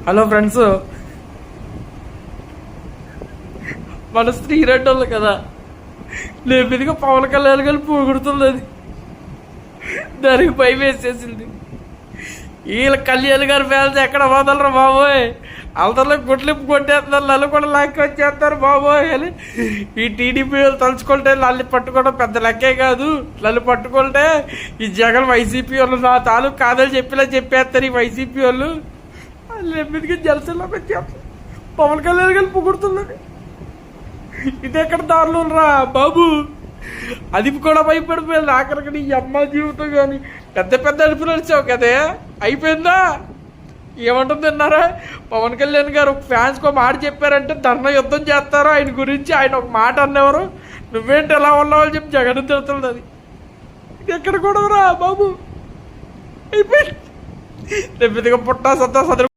Hello friends, మన స్త్రీ రెడ్డి వాళ్ళు కదా, నేను మీదుగా పవన్ కళ్యాణ్ గారు పొగుడుతుంది. అది దానికి భయం వేసేసింది. వీళ్ళ కళ్యాణ్ గారి ఫ్యాన్స్ ఎక్కడ వదలరు బాబోయ్, అందరిలో గుడ్లింపు కొట్టేస్తున్నారు, నన్ను కూడా లాక్కి వచ్చేస్తారు బాబోయ్ అని. ఈ టీడీపీ వాళ్ళు తలుచుకుంటే నన్ను పట్టుకోవడం పెద్ద లెక్కే కాదు. నన్ను పట్టుకుంటే ఈ జగన్ వైసీపీ వాళ్ళు నా తాలూకు కాదని చెప్పేస్తారు. ఈ వైసీపీ వాళ్ళు మీదకి జలసలో పెట్టేస్తారు. పవన్ కళ్యాణ్ గారు పొగుడుతున్నది. ఇది ఎక్కడ దారులు రా బాబు, అది కూడా భయపడిపోయింది. ఆఖరికి నీ అమ్మ జీవితం కానీ పెద్ద పెద్ద అడుపులు నడిచావు కదే, అయిపోయిందా? ఏమంటుంది అన్నారా? పవన్ కళ్యాణ్ గారు ఒక ఫ్యాన్స్కి ఒక మాట చెప్పారంటే ధర్నా యుద్ధం చేస్తారు ఆయన గురించి. ఆయన ఒక మాట అన్నెవరు, నువ్వేంటి ఎలా ఉన్నావని చెప్పి జగన్ తిడుతుంది. అది ఇది ఎక్కడ కూడా రా బాబు, అయిపోయింది. నెమ్మదిగా పుట్టా సత్తా సదరు